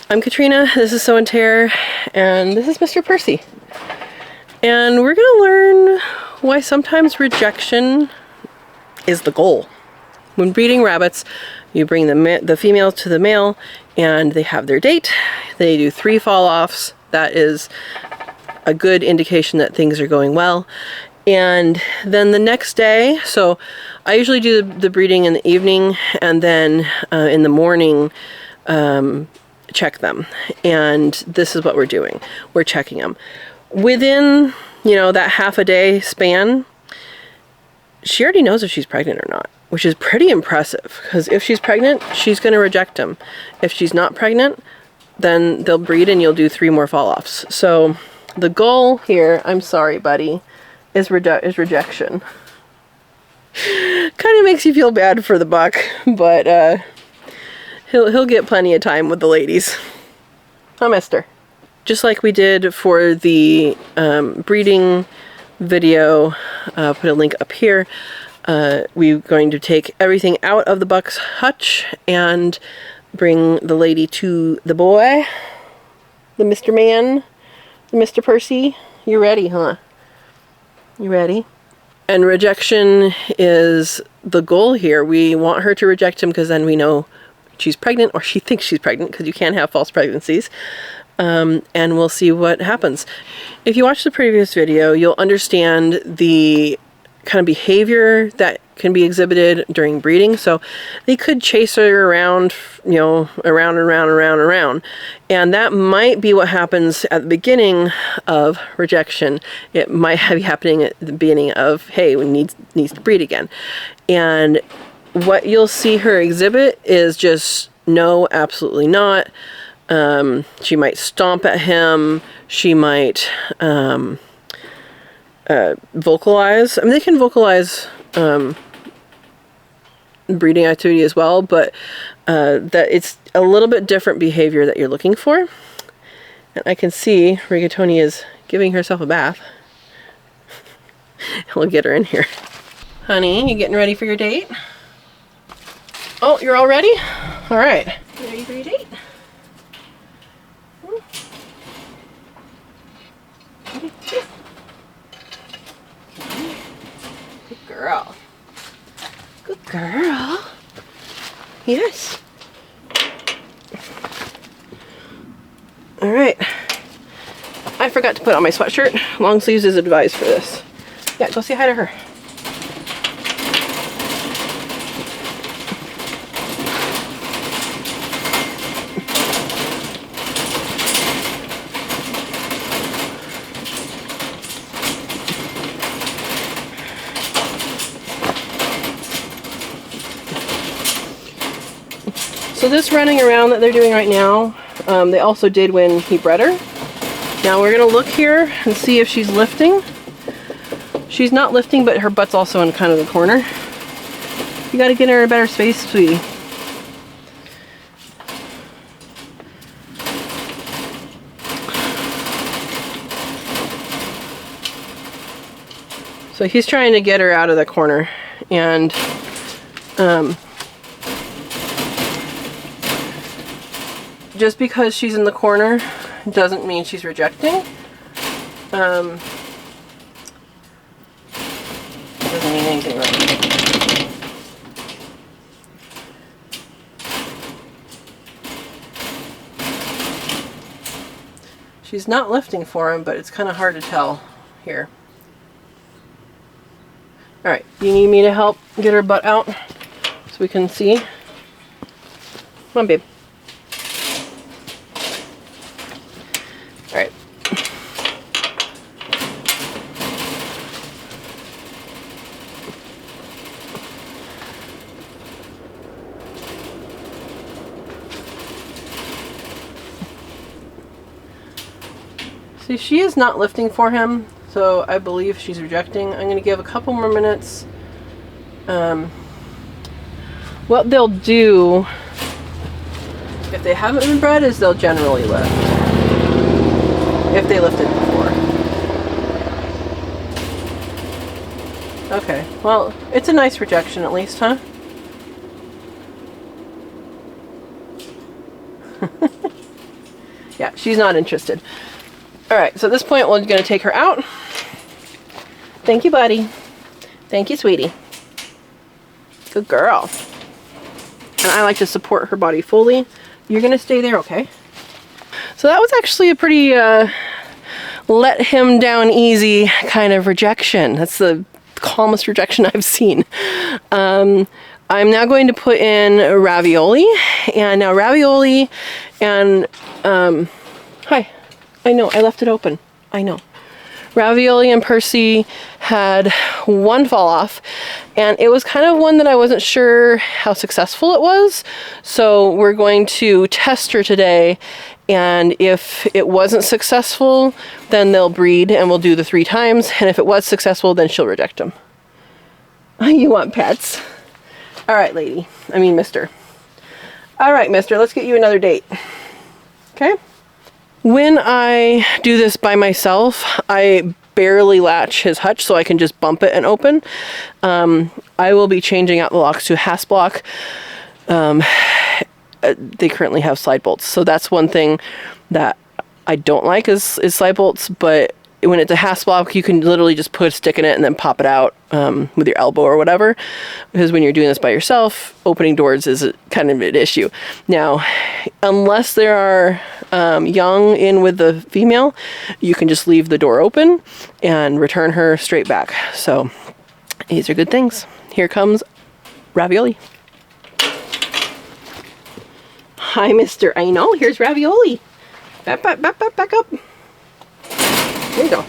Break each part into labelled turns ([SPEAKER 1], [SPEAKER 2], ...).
[SPEAKER 1] I'm Katrina, this is So and Tare, and this is Mr. Percy. And we're gonna learn why sometimes rejection is the goal. When breeding rabbits, you bring the female to the male and they have their date. They do 3 fall-offs. That is a good indication that things are going well. And then the next day, so I usually do the breeding in the evening, and then in the morning check them. And this is what we're doing. We're checking them. Within, you know, that half a day span, she already knows if she's pregnant or not, which is pretty impressive, because if she's pregnant, she's going to reject them. If she's not pregnant, then they'll breed and you'll do 3 more fall-offs. So the goal here, I'm sorry, buddy, is rejection. Kind of makes you feel bad for the buck, but he'll get plenty of time with the ladies. Huh, mister? Just like we did for the breeding video, put a link up here. We're going to take everything out of the buck's hutch and bring the lady to the boy, the Mr. Man, the Mr. Percy. You ready, huh? You ready? And rejection is the goal here. We want her to reject him because then we know she's pregnant, or she thinks she's pregnant, because you can't have false pregnancies. And we'll see what happens. If you watch the previous video, you'll understand the kind of behavior that can be exhibited during breeding. So they could chase her around, you know, around and around and around and around. And that might be what happens at the beginning of rejection. It might be happening at the beginning of, hey, we needs to breed again. And what you'll see her exhibit is just no, absolutely not. She might stomp at him. She might vocalize. I mean, they can vocalize breeding activity as well, but that it's a little bit different behavior that you're looking for. And I can see Rigatoni is giving herself a bath. We'll get her in here. Honey, you getting ready for your date? Oh, you're all ready? All right. You ready for your date? Good girl. Good girl. Yes. All right. I forgot to put on my sweatshirt. Long sleeves is advised for this. Yeah, go say hi to her. So this running around that they're doing right now, they also did when he bred her. Now we're going to look here and see if she's lifting. She's not lifting, but her butt's also in kind of the corner. You got to get her in a better space, sweetie. So he's trying to get her out of the corner, and just because she's in the corner doesn't mean she's rejecting. Doesn't mean anything right. She's not lifting for him, but it's kind of hard to tell here. Alright, you need me to help get her butt out so we can see? Come on, babe. Alright. See, she is not lifting for him, so I believe she's rejecting. I'm going to give a couple more minutes. What they'll do, if they haven't been bred, is they'll generally lift. If they lifted before. Okay, well, it's a nice rejection at least, huh? Yeah, she's not interested. All right, so at this point, we're going to take her out. Thank you, buddy. Thank you, sweetie. Good girl. And I like to support her body fully. You're going to stay there, okay? So that was actually a pretty let him down easy kind of rejection. That's the calmest rejection I've seen. I'm now going to put in ravioli. And now ravioli and... hi. I know, I left it open. I know. Ravioli and Percy had one fall off, and it was kind of one that I wasn't sure how successful it was. So we're going to test her today, and if it wasn't successful, then they'll breed and we'll do the 3 times. And if it was successful, then she'll reject them. You want pets? All right, lady. I mean, mister. All right, mister, let's get you another date. Okay? When I do this by myself, I barely latch his hutch, so I can just bump it and open. I will be changing out the locks to hasp block. They currently have slide bolts, so that's one thing that I don't like is slide bolts, but when it's a hasp block, you can literally just put a stick in it and then pop it out with your elbow or whatever. Because when you're doing this by yourself, opening doors is kind of an issue. Now, unless there are young in with the female, you can just leave the door open and return her straight back. So these are good things. Here comes ravioli. Hi, mister. I know. Here's ravioli. Back up. There you go.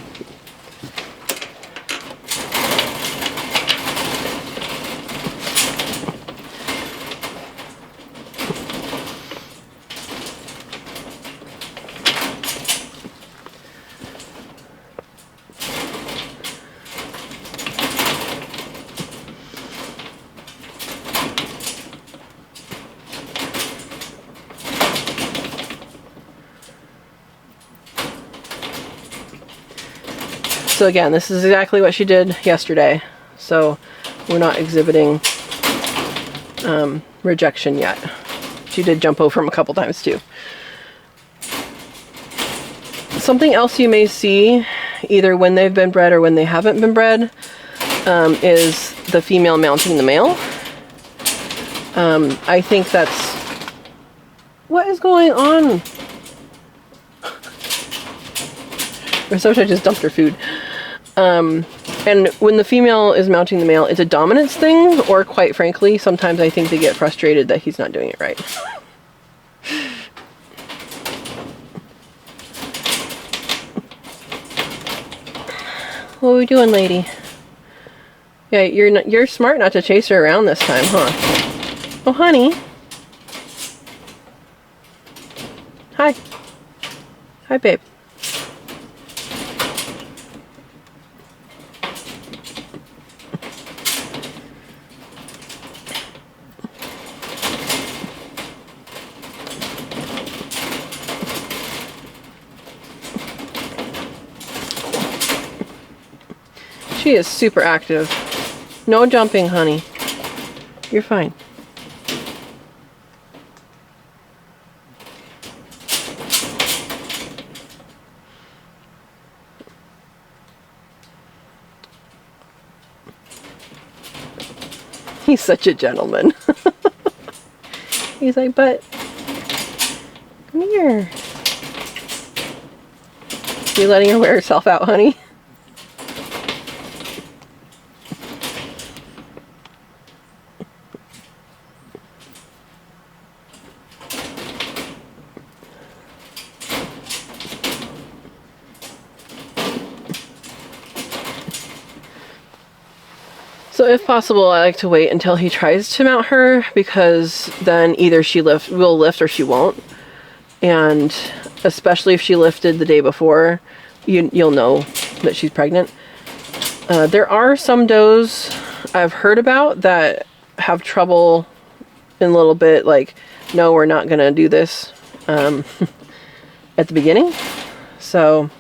[SPEAKER 1] So again, this is exactly what she did yesterday. So we're not exhibiting rejection yet. She did jump over him a couple times too. Something else you may see, either when they've been bred or when they haven't been bred, is the female mounting the male. I think that's... What is going on? Rosocha just dumped her food. And when the female is mounting the male, it's a dominance thing, or quite frankly, sometimes I think they get frustrated that he's not doing it right. What are we doing, lady? Yeah, you're smart not to chase her around this time, huh? Oh, honey. Hi. Hi, babe. She is super active. No jumping, honey. You're fine. He's such a gentleman. He's like, but come here. You letting her wear herself out, honey? So if possible, I like to wait until he tries to mount her, because then either she will lift or she won't. And especially if she lifted the day before, you'll know that she's pregnant. There are some does I've heard about that have trouble in a little bit, like, no, we're not going to do this at the beginning. So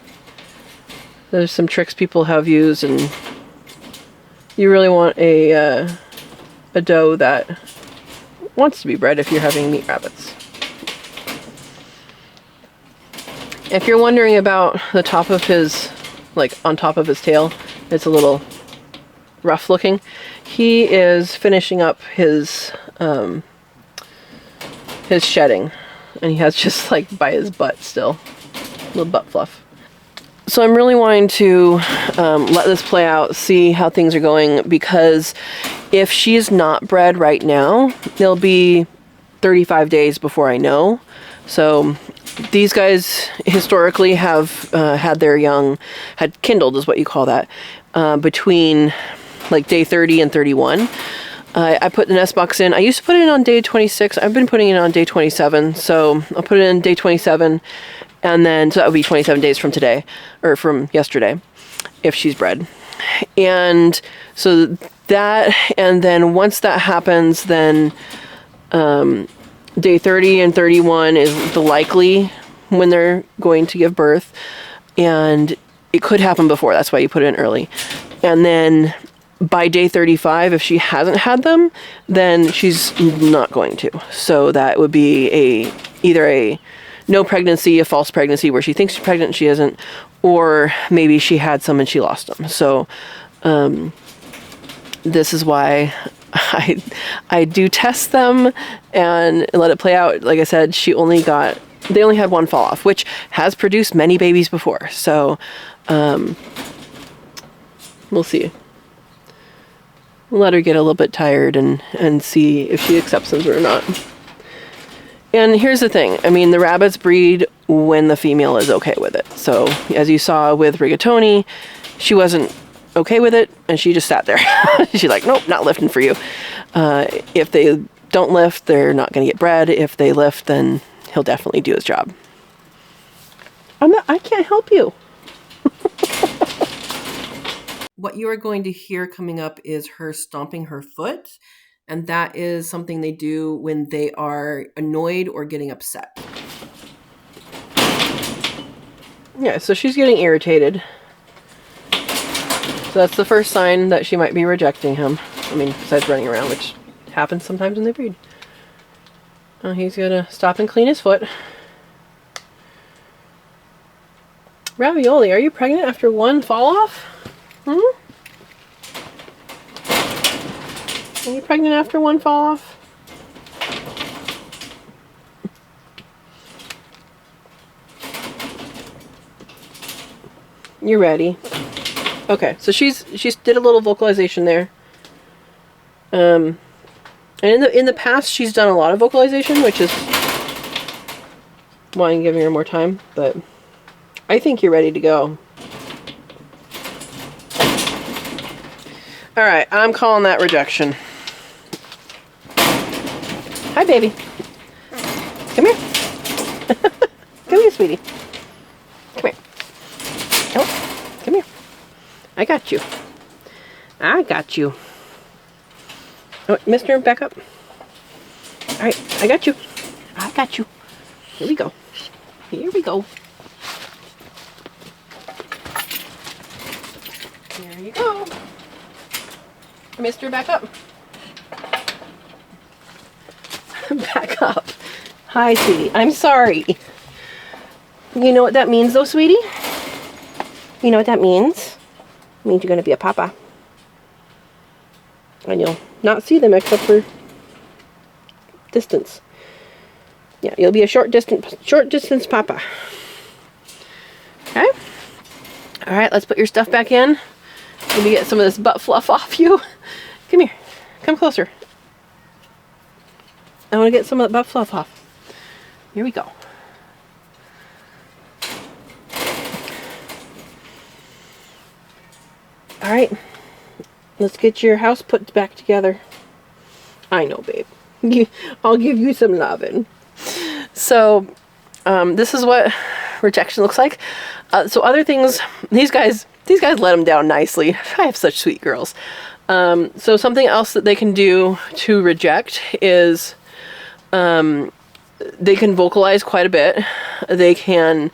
[SPEAKER 1] there's some tricks people have used, and you really want a doe that wants to be bred if you're having meat rabbits. If you're wondering about the top of his, like on top of his tail, it's a little rough looking. He is finishing up his shedding, and he has just like by his butt still, little butt fluff. So I'm really wanting to let this play out, see how things are going, because if she's not bred right now, it'll be 35 days before I know. So these guys historically have had their young, had kindled is what you call that, between like day 30 and 31. I put the nest box in. I used to put it in on day 26. I've been putting it on day 27. So I'll put it in day 27. And then, so that would be 27 days from today, or from yesterday, if she's bred. And so that, and then once that happens, then day 30 and 31 is the likely when they're going to give birth. And it could happen before, that's why you put it in early. And then by day 35, if she hasn't had them, then she's not going to. So that would be either a no pregnancy, a false pregnancy where she thinks she's pregnant and she isn't, or maybe she had some and she lost them. So this is why I do test them and let it play out. Like I said, they only had one fall off, which has produced many babies before. So we'll see. We'll let her get a little bit tired and see if she accepts them or not. And here's the thing, I mean, the rabbits breed when the female is okay with it. So as you saw with rigatoni, she wasn't okay with it and she just sat there. She's like, nope, not lifting for you. If they don't lift, they're not going to get bred. If they lift, then he'll definitely do his job. I can't help you. What you are going to hear coming up is her stomping her foot. And that is something they do when they are annoyed or getting upset. Yeah, so she's getting irritated. So that's the first sign that she might be rejecting him. I mean, besides running around, which happens sometimes when they breed. Oh, he's gonna stop and clean his foot. Ravioli, are you pregnant after one fall off? Are you pregnant after one fall off? You're ready. Okay, so she's did a little vocalization there. And in the past she's done a lot of vocalization, which is why I'm giving her more time, but I think you're ready to go. All right, I'm calling that rejection. Hi, baby. Come here. Come here, sweetie. Come here. Oh, come here. I got you. I got you. Oh, mister, back up. All right, I got you. I got you. Here we go. Here we go. There you go. Mister, back up. Back up. Hi, sweetie. I'm sorry. You know what that means, though, sweetie? You know what that means? It means you're going to be a papa. And you'll not see them except for distance. Yeah, you'll be a short distance papa. Okay? Alright, let's put your stuff back in. Maybe get some of this butt fluff off you. Come here. Come closer. I want to get some of that butt fluff off. Here we go. Alright. Let's get your house put back together. I know, babe. I'll give you some loving. So, this is what rejection looks like. So other things, these guys let them down nicely. I have such sweet girls. So something else that they can do to reject is they can vocalize quite a bit. They can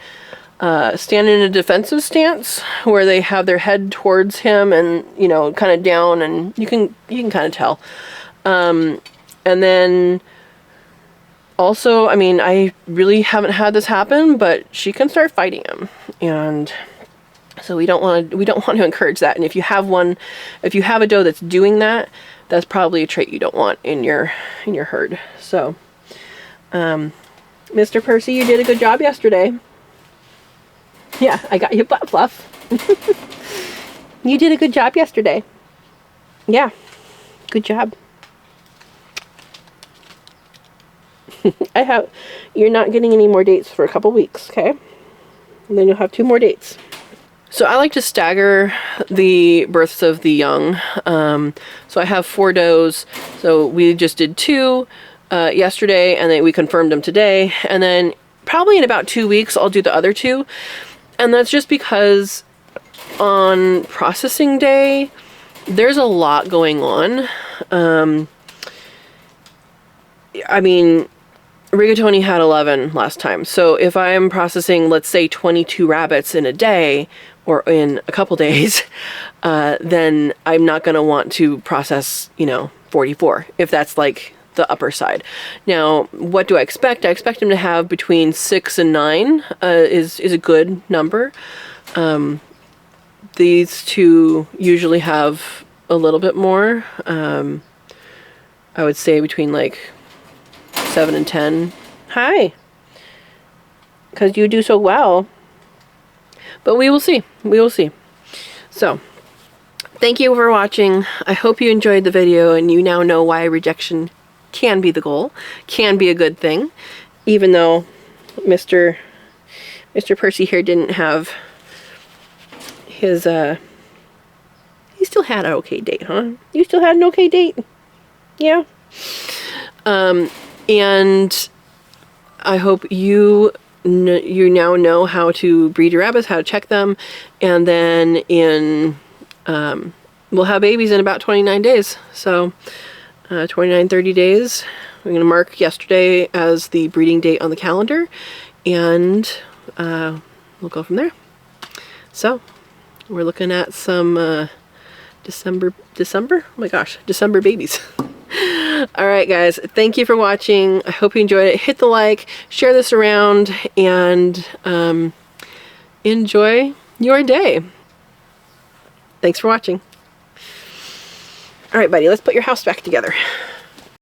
[SPEAKER 1] stand in a defensive stance where they have their head towards him and, you know, kind of down, and you can kind of tell. And then Also, I mean, I really haven't had this happen, but she can start fighting him, and so we don't want to encourage that. And if you have a doe that's doing that, that's probably a trait you don't want in your herd. So, Mr. Percy, you did a good job yesterday. Yeah, I got you butt fluff. You did a good job yesterday. Yeah, good job. You're not getting any more dates for a couple weeks, okay? And then you'll have 2 more dates. So I like to stagger the births of the young. So I have 4 does. So we just did 2 yesterday, and then we confirmed them today. And then probably in about 2 weeks, I'll do the other 2. And that's just because on processing day, there's a lot going on. I mean, Rigatoni had 11 last time. So if I'm processing, let's say 22 rabbits in a day or in a couple days, then I'm not going to want to process, 44, if that's like the upper side. Now, what do I expect? I expect him to have between 6 and 9 is a good number. These 2 usually have a little bit more. I would say between like 7 and 10. Hi. Because you do so well. But we will see. We will see. So, thank you for watching. I hope you enjoyed the video and you now know why rejection can be the goal, can be a good thing, even though Mr. Percy here didn't have his, he still had an okay date, huh? You still had an okay date? Yeah. And I hope you now know how to breed your rabbits, how to check them, and then we'll have babies in about 29 days. So 29, 30 days. We're going to mark yesterday as the breeding date on the calendar, and we'll go from there. So we're looking at some December, oh my gosh, December babies. Alright guys, thank you for watching. I hope you enjoyed it. Hit the like, share this around, and enjoy your day. Thanks for watching. Alright buddy, let's put your house back together.